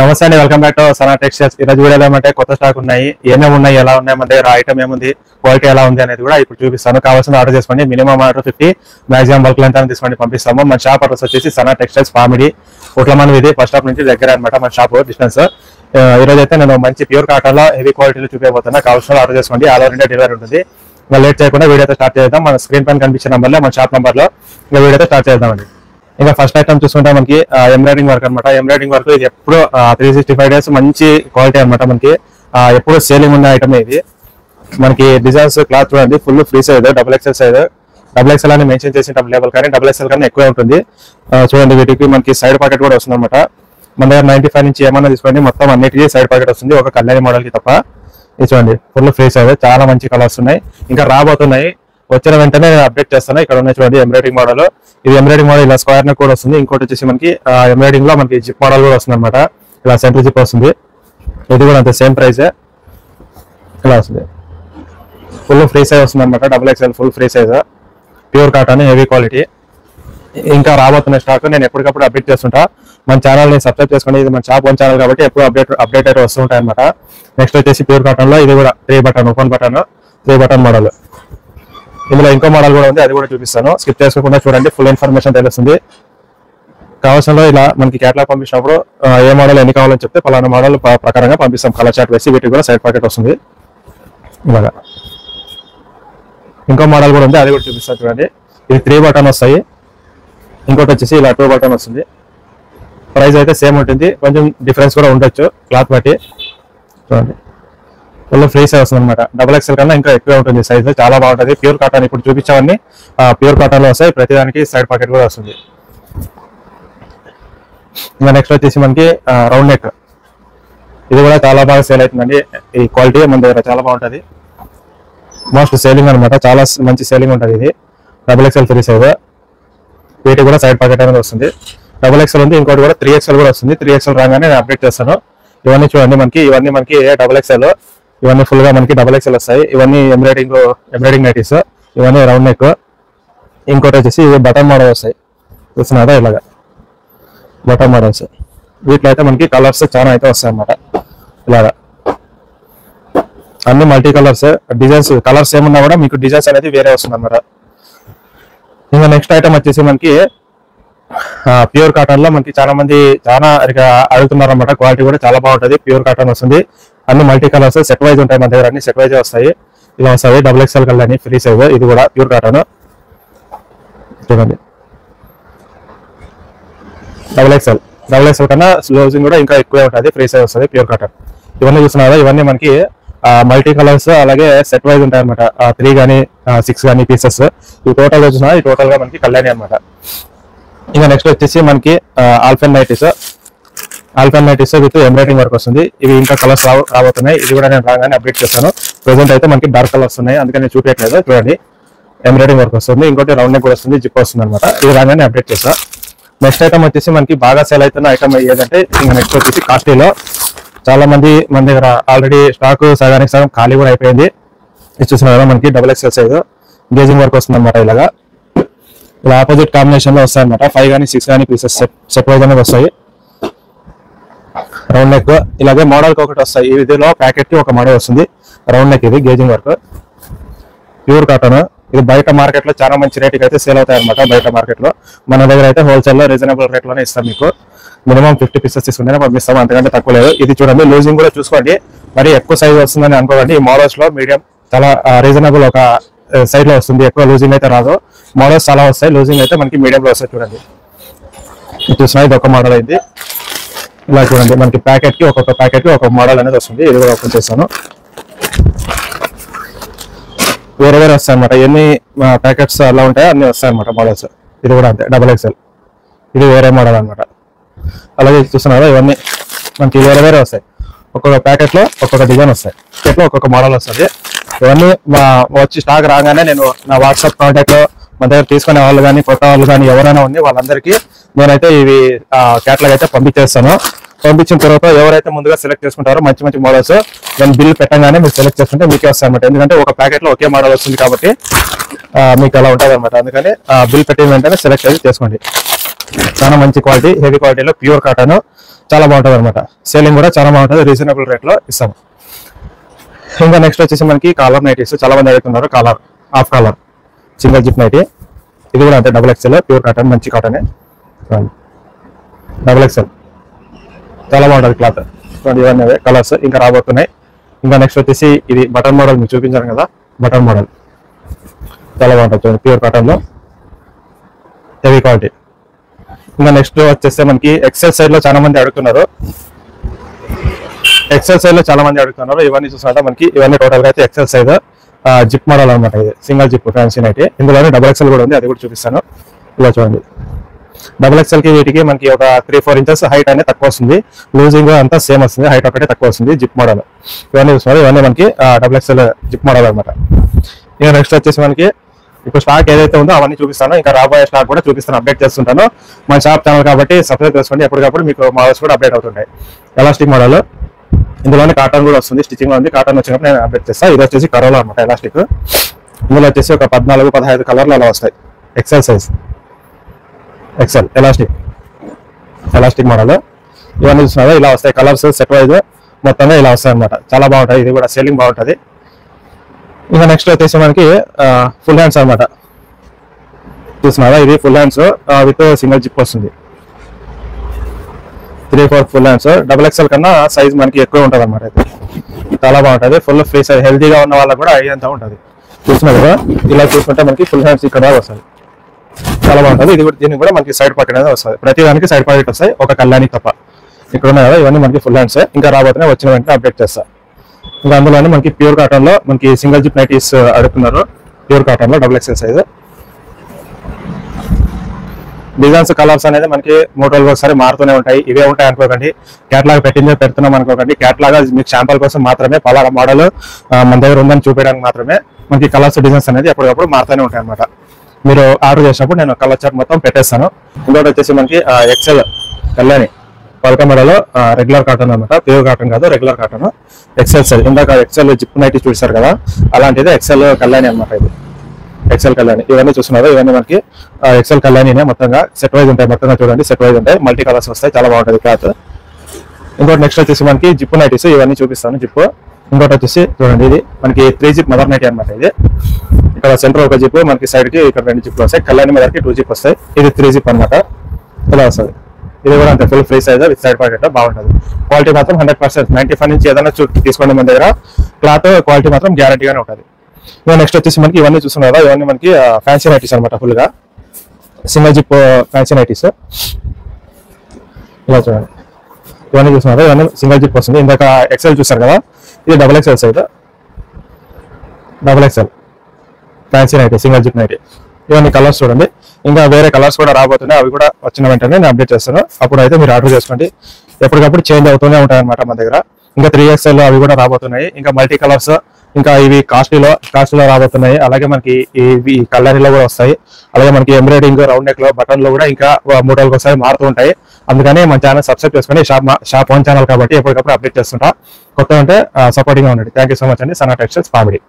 నమస్తే అండి, welcome back to Sana textiles. ఈరోజు వీడియో ఏమంటే కొత్త స్టాక్ ఉన్నాయి, ఏమేమి ఉన్నాయి, ఎలా ఉన్నాయి, మన దగ్గర ఐటమ్ ఏముంది, క్వాలిటీ ఎలా ఉంది అనేది కూడా ఇప్పుడు చూపిస్తాను. కావాల్సిన ఆర్డర్ చేసుకోండి. Minimum order 50, maximum bulk length అని తీసుకోండి, పంపిస్తాము. మన షాప్ అడ్రస్ వచ్చేసి సనా టెక్స్టైల్స్ పామిడి ఉట్లమన్ వీధి ఫస్ట్ స్టాప్ నుంచి దగ్గర అనమాట మన షాప్ డిస్టెన్స్. ఈ రోజు అయితే నేను మంచి ప్యూర్ కాటన్ లో హెవీ క్వాలిటీలో చూపించబోతున్నా. కావాల్సిన ఆర్డర్ చేసుకోండి, ఆల్ ఓవర్ ఇండియా డెలివరీ ఉంటుంది. ఇంకా లేట్ చేయకుండా వీడియో అయితే స్టార్ట్ చేద్దాం. మన స్క్రీన్ పైన కనిపించే నంబర్లో మన షాప్ నంబర్ లో ఇంకా వీడియో అయితే స్టార్ట్ చేద్దామండి. ఇంకా ఫస్ట్ ఐటమ్ చూసుకుంటే మనకి ఎంబ్రాయిడింగ్ వర్క్ అనమాట. ఎంబ్రాయిడింగ్ వర్క్ ఇది ఎప్పుడు 365 డేస్ మంచి క్వాలిటీ అనమాట. మనకి ఎప్పుడు సేలింగ్ ఉన్న ఐటమ్ ఇది. మనకి డిజైన్స్ క్లాత్ చూడండి, full free size, double XL size. Double XL అని మెన్షన్ చేసిన లేబుల్ కానీ డబుల్ ఎక్స్ఎల్ కన్నా ఎక్కువే ఉంటుంది. చూడండి, వీటికి మనకి సైడ్ పాకెట్ కూడా వస్తుంది అనమాట. మన దగ్గర 95 నుంచి ఏమన్నా తీసుకోండి, మొత్తం అన్నిటికీ సైడ్ పాకెట్ వస్తుంది, ఒక కళ్యాణి మోడల్ కి తప్ప. ఇది చూడండి, ఫుల్ ఫ్రీ సైజ్, చాలా మంచి కలర్స్ ఉన్నాయి, ఇంకా రాబోతున్నాయి. వచ్చిన వెంటనే నేను అప్డేట్ చేస్తాను. ఇక్కడ ఉన్నాయి చూడండి ఎంబ్రాయిడింగ్ మోడల్. ఇది ఎంబ్రాయిడింగ్ మోడల్ ఇలా స్క్వేర్ నెక్ కూడా వస్తుంది. ఇంకోటి వచ్చేసి మనకి ఎంబ్రాయిడింగ్ లో మనకి జిప్ మోడల్ కూడా వస్తుంది అనమాట. ఇలా సెంటర్ జిప్ వస్తుంది. ఇది కూడా అంతే, సేమ్ ప్రైస్ ఇలా వస్తుంది. ఫుల్ ఫ్రీ సైజ్ వస్తుంది అనమాట. Double XL full free size, pure cotton, heavy quality. ఇంకా రాబోతున్న స్టాక్ నేను ఎప్పటికప్పుడు అప్డేట్ చేస్తుంటా. మన ఛానల్ ని సబ్స్క్రైబ్ చేసుకోండి. ఇది మన షాప్ వన్ ఛానల్ కాబట్టి ఎప్పుడు అప్డేట్ అయితే వస్తూ ఉంటాయి అనమాట. నెక్స్ట్ వచ్చేసి ప్యూర్ కాటన్ లో ఇది కూడా 3 button open button 3 button model. ఇందులో ఇంకో మోడల్ కూడా ఉంది, అది కూడా చూపిస్తాను. స్కిప్ చేసుకోకుండా చూడండి, ఫుల్ ఇన్ఫర్మేషన్ తెలుస్తుంది. కావాల్సిన ఇలా మనకి క్యాటలాగ్ పంపించినప్పుడు ఏ మోడల్ ఎన్ని కావాలని చెప్తే పలానా మోడల్ ప్రకారంగా పంపిస్తాం. కలర్ చార్ట్ వేసి వీటికి కూడా సైడ్ పాకెట్ వస్తుంది. ఇలాగా ఇంకో మోడల్ కూడా ఉంది, అది కూడా చూపిస్తాను చూడండి. ఇది 3 బటన్ వస్తాయి. ఇంకోటి వచ్చేసి ఇలా 2 బటన్ వస్తుంది. ప్రైస్ అయితే సేమ్ ఉంటుంది, కొంచెం డిఫరెన్స్ కూడా ఉండొచ్చు క్లాత్ బట్టి. చూడండి, ఫుల్ ఫ్రీ సైజ్ వస్తుంది అనమాట. డబుల్ ఎక్స్ఎల్ కన్నా ఇంకా ఎక్కువ ఉంటుంది సైజ్, చాలా బాగుంటుంది. ప్యూర్ కాటన్ ఇప్పుడు చూపించామని ప్యూర్ కాటన్ లో వస్తాయి. ప్రతిదానికి సైడ్ పాకెట్ కూడా వస్తుంది. ఇంకా నెక్స్ట్ వచ్చేసి మనకి రౌండ్ నెక్. ఇది కూడా చాలా బాగా సేల్ అవుతుందండి. ఈ క్వాలిటీ మన దగ్గర చాలా బాగుంటుంది, మోస్ట్ సేలింగ్ అనమాట. చాలా మంచి సేలింగ్ ఉంటుంది. ఇది డబుల్ ఎక్స్ఎల్ ఫ్రీ సైజ్, వీటికి కూడా సైడ్ పాకెట్ అనేది వస్తుంది. డబుల్ ఎక్స్ఎల్ ఉంది, ఇంకోటి కూడా 3XL కూడా వస్తుంది. 3XL రాగానే నేను అప్డేట్ చేస్తాను. ఇవన్నీ చూడండి, ఇవన్నీ మనకి డబుల్ ఎక్స్ఎల్, ఇవన్నీ ఫుల్ గా మనకి డబుల్ ఎక్స్ఎల్ వస్తాయి. ఇవన్నీ ఎంబ్రాయిడింగ్ నైటీస్, ఇవన్నీ రౌండ్ నెక్. ఇంకోటి వచ్చేసి ఇవి బటన్ మోడల్ వస్తాయి, చూస్తున్నారా, ఇలాగా బటన్ మోడల్స్. వీటిలో అయితే మనకి కలర్స్ చాలా అయితే వస్తాయి అన్నమాట. ఇలాగా అన్ని మల్టీ కలర్స్, డిజైన్స్ కలర్స్ ఏమున్నా కూడా మీకు డిజైన్స్ అనేది వేరే వస్తుంది అన్నమాట. ఇంకా నెక్స్ట్ ఐటమ్ వచ్చేసి మనకి ప్యూర్ కాటన్ లో మనకి చాలా మంది అడుగుతున్నారు అన్నమాట. క్వాలిటీ కూడా చాలా బాగుంటుంది, ప్యూర్ కాటన్ వస్తుంది. అన్ని మల్టీ కలర్స్ సెట్ వైజ్ ఉంటాయి మన దగ్గర, అన్ని సెట్ వైజ్ వస్తాయి. ఇలా వస్తాయి డబుల్ ఎక్స్ఎల్ కలర్ అని ఫ్రీ సైజ్. ఇది కూడా ప్యూర్ కాటన్ చూడండి, డబుల్ ఎక్స్ఎల్ కన్నా స్లోజింగ్ కూడా ఇంకా ఎక్కువే ఉంటుంది, ఫ్రీ సైజ్ వస్తుంది, ప్యూర్ కాటన్. ఇవన్నీ చూస్తున్నారా, ఇవన్నీ మనకి మల్టీ కలర్స్, అలాగే సెట్ వైజ్ ఉంటాయి అనమాట. 3 కానీ 6 కానీ పీసెస్. ఈ టోటల్ వచ్చిన ఈ టోటల్ గా మనకి కళ్యాణి అనమాట. ఇంకా నెక్స్ట్ వచ్చేసి మనకి ఆల్ఫెన్ నైటీస్ విత్ ఎంబ్రాయిడింగ్ వర్క్ వస్తుంది. ఇవి ఇంకా కలర్స్ రాబోతున్నాయి. ఇది కూడా నేను రాగానే అప్డేట్ చేస్తాను. ప్రెసెంట్ అయితే మనకి డార్క్ కలర్స్ ఉన్నాయి, అందుకని నేను చూపించట్లేదు. చూడండి, ఎంబ్రాయిడింగ్ వర్క్ వస్తుంది, ఇంకోటి రౌండ్ నెక్ కూడా వస్తుంది, జిప్ వస్తుంది అనమాట. ఇది రాగానే అప్డేట్ చేస్తాను. నెక్స్ట్ ఐటమ్ వచ్చేసి మనకి బాగా సేల్ అవుతున్న ఐటమ్ ఏదంటే, ఇంకా నెక్స్ట్ వచ్చేసి కాస్ట్లీలో చాలా మంది మన దగ్గర ఆల్రెడీ స్టాక్ సగానికి సగం ఖాళీ కూడా అయిపోయింది. ఇది చూసిన కదా, మనకి double XL size gauging work వస్తుంది అనమాట. ఇలా ఆపోజిట్ కాంబినేషన్ లో వస్తాయి అనమాట. 5 కానీ 6 కానీ పీసెస్ సెట్ వైజ్ అనేది వస్తాయి. రౌండ్ నెక్, ఇలాగే మోడల్ కి ఒకటి వస్తాయి. ఇదిలో ప్యాకెట్ కి ఒక మోడల్ వస్తుంది. రౌండ్ నెక్, ఇది గేజింగ్ వర్క్, ప్యూర్ కాటన్. ఇది బయట మార్కెట్ లో చాలా మంచి రేటుకి అయితే సేల్ అవుతాయి అనమాట. బయట మార్కెట్ లో, మన దగ్గర అయితే హోల్సేల్ లో రీజనబుల్ రేట్ లోనే ఇస్తాం. మీకు మినిమం 50 పీసెస్ తీసుకుంటేనే పంపిస్తాం, అంతకంటే తక్కువ లేదు. ఇది చూడండి, లూజింగ్ కూడా చూసుకోండి, మరి ఎక్కువ సైజ్ వస్తుందని అనుకోండి. ఈ మోడల్స్ లో మీడియం చాలా రీజనబుల్ ఒక సైడ్ లో వస్తుంది, ఎక్కువ లూజింగ్ అయితే రాదు. మోడల్స్ చాలా వస్తాయి, లూజింగ్ అయితే మనకి మీడియం లో వస్తాయి. చూడండి, చూసినా ఇది ఒక మోడల్ అయింది. ఇలా చూడండి, మనకి ప్యాకెట్ కి ఒక్కొక్క ప్యాకెట్ కి ఒక మోడల్ అనేది వస్తుంది. ఇది కూడా ఓపెన్ చేస్తాను. వేరే వస్తాయి అనమాట. ఎన్ని ప్యాకెట్స్ అలా ఉంటాయో అన్ని వస్తాయి అనమాట మోడల్స్. ఇది కూడా అంతే, డబుల్ ఎక్స్ఎల్. ఇది వేరే మోడల్ అనమాట. అలాగే చూస్తున్నారా, ఇవన్నీ మనకి వేరే వస్తాయి. ఒక్కొక్క ప్యాకెట్ లో ఒక్కొక్క డిజైన్ వస్తాయి, ప్యాకెట్ లో ఒక్కొక్క మోడల్ వస్తుంది. ఇవన్నీ వచ్చి స్టాక్ రాగానే నేను నా వాట్సాప్ కాంటాక్ట్ లో మన దగ్గర తీసుకునే వాళ్ళు కానీ కొత్త వాళ్ళు కానీ ఎవరైనా ఉంది వాళ్ళందరికీ నేనైతే ఇవి క్యాటలాగ్ అయితే పంపించేస్తాను. పంపించిన తర్వాత ఎవరైతే ముందుగా సెలెక్ట్ చేసుకుంటారో మంచి మంచి మోడల్స్ నేను బిల్ పెట్టగానే మీరు సెలెక్ట్ చేసుకుంటే మీకే వస్తాయి అనమాట. ఎందుకంటే ఒక ప్యాకెట్ లో ఒకే మోడల్ వస్తుంది కాబట్టి మీకు అలా ఉంటుంది అనమాట. అందుకని బిల్ పెట్టిన వెంటనే సెలెక్ట్ అయితే చేసుకోండి. చాలా మంచి క్వాలిటీ, హెవీ క్వాలిటీలో ప్యూర్ కాటన్, చాలా బాగుంటుంది అనమాట. సేలింగ్ కూడా చాలా బాగుంటుంది, రీజనబుల్ రేట్లో ఇస్తాము. ఇంకా నెక్స్ట్ వచ్చేసి మనకి కాలర్ నైటీస్ చాలా మంది అడుగుతున్నారు. Collar, half collar, single zip nighty. ఇది కూడా అంతే, డబుల్ ఎక్స్ఎల్, ప్యూర్ కాటన్, మంచి కాటనే, డబుల్ ఎక్స్ఎల్, చాలా బాగుంటుంది క్లాత్. ఇవన్నీ కలర్స్ ఇంకా రాబోతున్నాయి. ఇంకా నెక్స్ట్ వచ్చేసి ఇది బటన్ మోడల్ మీకు చూపించాను కదా, బటన్ మోడల్ చాలా బాగుంటుంది చూడండి, ప్యూర్ కాటన్లో హెవీ క్వాలిటీ. ఇంకా నెక్స్ట్ వచ్చేస్తే మనకి ఎక్సెల్ సైడ్ లో చాలా మంది అడుగుతున్నారు. ఎక్సెల్ సైడ్ లో చాలా మంది అడుగుతున్నారు. ఇవన్నీ చూసినట్టు మనకి ఇవన్నీ టోటల్ గా అయితే ఎక్సెల్ సైజ్ జిప్ మోడల్ అనమాట. ఇది సింగిల్ జిప్ ఫ్యాన్సీ నైటీ. ఇందులోనే డబుల్ ఎక్సెల్ కూడా ఉంది, అది కూడా చూపిస్తాను. ఇలా చూడండి, డబుల్ ఎక్సెల్ కి వీటికి మనకి ఒక 3-4 ఇంచెస్ హైట్ అనేది తక్కువ వస్తుంది, లూజింగ్ అంతా సేమ్ వస్తుంది, హైట్ ఒకటే తక్కువ వస్తుంది జిప్ మోడల్. ఇవన్నీ చూస్తున్నారు, ఇవన్నీ మనకి డబుల్ ఎక్సెల్ జిప్ మోడల్ అనమాట. ఇంకా నెక్స్ట్ వచ్చేసి మనకి ఇప్పుడు స్టాక్ ఏదైతే ఉందో అవన్నీ చూపిస్తాను. ఇంకా రాబోయే స్టాక్ కూడా చూపిస్తాను, అప్డేట్ చేస్తుంటాను. మన షాప్ ఛానల్ కాబట్టి సబ్స్క్రైబ్ చేసుకోండి, ఎప్పటికప్పుడు మీకు మోడల్స్ కూడా అప్డేట్ అవుతుంటాయి. ఎలాస్టిక్ మోడల్, ఇందులోనే కాటన్ కూడా వస్తుంది, స్టిచ్చింగ్ ఉంది. కాటన్ వచ్చినప్పుడు నేను అప్డేట్ చేస్తాను. ఇది వచ్చేసి కరోలా అనమాట ఎలాస్టిక్. ఇందులో వచ్చేసి ఒక 14-15 కలర్లు అలా వస్తాయి. XL size, XL elastic model. ఇవన్నీ చూస్తున్నారు, ఇలా వస్తాయి కలర్స్ సెట్ వైజ్ మొత్తంగా ఇలా వస్తాయి అనమాట. చాలా బాగుంటాయి, ఇది కూడా సేలింగ్ బాగుంటుంది. ఇంకా నెక్స్ట్ వచ్చేసి మనకి ఫుల్ హ్యాండ్స్ అనమాట. చూస్తున్నారా, ఇది full hands with single zip వస్తుంది. 3-4 ఫుల్ హ్యాండ్స్. డబుల్ ఎక్స్ఎల్ కన్నా సైజ్ మనకి ఎక్కువ ఉంటుంది అనమాట. ఇది చాలా బాగుంటుంది, ఫుల్ ఫ్రీ సైజ్, హెల్తీగా ఉన్న వాళ్ళకి కూడా అయ్యేంత ఉంటుంది. చూస్తున్నారు కదా, ఇలా చూసుకుంటే మనకి ఫుల్ హ్యాండ్స్ ఇక్కడ వస్తుంది, చాలా బాగుంటుంది. ఇది కూడా, దీనికి కూడా మనకి సైడ్ పాకెట్ అనేది వస్తుంది. ప్రతి దానికి సైడ్ పాకెట్ వస్తాయి, ఒక కళ్యాణి తప్ప. ఇక్కడ ఉన్నాయి కదా, ఇవన్నీ మనకి ఫుల్ హ్యాండ్స్. ఇంకా రాబోతున్నాయి, వచ్చిన వెంటనే అప్డేట్ చేస్తా. ఇంకా అందులోనే మనకి ప్యూర్ కాటన్ లో మనకి సింగిల్ జిప్ నైటీస్ అడుగుతున్నారు. ప్యూర్ కాటన్ లో double XL size. Designs, colours అనేది మనకి 3 రోజులకు ఒకసారి మారుతూనే ఉంటాయి. ఇవే ఉంటాయి అనుకోకండి, క్యాట్లాగ్ పెడుతున్నాం అనుకోకండి. క్యాట్లాగ్ మీకు శాంపుల్ కోసం మాత్రమే, పలానా మోడల్ మన దగ్గర ఉందని చూపించడానికి మాత్రమే. మనకి కలర్స్, డిజైన్స్ అనేది ఎప్పటికప్పుడు మారుతూనే ఉంటాయి అనమాట. మీరు ఆర్డర్ చేసినప్పుడు నేను కలర్ చార్ట్ మొత్తం పెట్టేస్తాను. ఇంకోటి వచ్చేసి మనకి ఎక్సెల్ కళ్యాణి పలక మోడల్, రెగ్యులర్ కాటన్ అనమాట, ప్యూర్ కాటన్ కాదు, రెగ్యులర్ కాటన్. ఎక్సెల్ సైజ్, ఇందాక ఎక్సెల్ జిప్ నైటీ చూసారు కదా, అలాంటిది ఎక్సెల్ కళ్యాణి అనమాట. ఇది ఎక్సెల్ కళ్యాణి. ఇవన్నీ చూస్తున్నారు, ఇవన్నీ మనకి ఎక్సెల్ కళ్యాణినే. మొత్తంగా సెట్ వైజ్ ఉంటాయి, మొత్తంగా చూడండి సెట్ వైజ్ ఉంటాయి, మల్టీ కలర్స్ వస్తాయి, చాలా బాగుంటుంది క్లాత్. ఇంకోటి నెక్స్ట్ వచ్చేసి మనకి జిప్ నైటీస్, ఇవన్నీ చూపిస్తాను జిప్. ఇంకోటి వచ్చేసి చూడండి, ఇది మనకి 3 జిప్ మదర్ నైటీ అనమాట. ఇది ఇక్కడ సెంటర్ ఒక జిప్, మనకి సైడ్ కి ఇక్కడ 2 జిప్లు వస్తాయి. కళ్యాణి మదర్కి 2 జిప్ వస్తాయి. ఇది 3 జిప్ అనమాట, ఇలా వస్తుంది. ఇది కూడా అంతే, full free size with side pocket, బాగుంటుంది. క్వాలిటీ మాత్రం 100%, 95 నుంచి ఏదైనా తీసుకోండి మన దగ్గర, క్లాత్ క్వాలిటీ మాత్రం గ్యారంటీగానే ఉంటుంది. నెక్స్ట్ వచ్చేసి మనకి ఇవన్నీ చూస్తున్నారు కదా, ఇవన్నీ మనకి ఫ్యాన్సీ నైటీస్ అనమాట. ఫుల్ గా సింగిల్ జిప్ ఫ్యాన్సీ నైటీస్. ఇలా చూడండి, ఇవన్నీ చూస్తున్నారు, ఇవన్నీ సింగిల్ జిప్ వస్తుంది. ఇందాక ఎక్సెల్ చూసారు కదా, ఇది double XL size, double XL fancy nighty, single zip nighty. ఇవన్నీ కలర్స్ చూడండి, ఇంకా వేరే కలర్స్ కూడా రాబోతున్నాయి. అవి కూడా వచ్చిన వెంటనే నేను అప్డేట్ చేస్తాను. అప్పుడు అయితే మీరు ఆర్డర్ చేసుకోండి, ఎప్పటికప్పుడు చేంజ్ అవుతూనే ఉంటాయి అనమాట మన దగ్గర. ఇంకా 3XL అవి కూడా రాబోతున్నాయి. ఇంకా మల్టీ కలర్స్, ఇంకా ఇవి కాస్ట్లీలో రాబోతున్నాయి. అలాగే మనకి ఇవి కలర్లో కూడా వస్తాయి. అలాగే మనకి ఎంబ్రాయిడింగ్, రౌండ్ నెక్ లో, బటన్ లో కూడా ఇంకా 3 రోజులకు ఒకసారి మారుతూ ఉంటాయి. అందుకని మన ఛానల్ సబ్స్క్రైబ్ చేసుకోండి. షాప్ 1 ఛానల్ కాబట్టి ఎప్పటికప్పుడు అప్డేట్ చేస్తుంటా. కొత్త అంటే సపోర్టింగ్ గా ఉండండి. థ్యాంక్ యూ సో మచ్ అండి. సనా టెక్స్టైల్స్, పామిడి.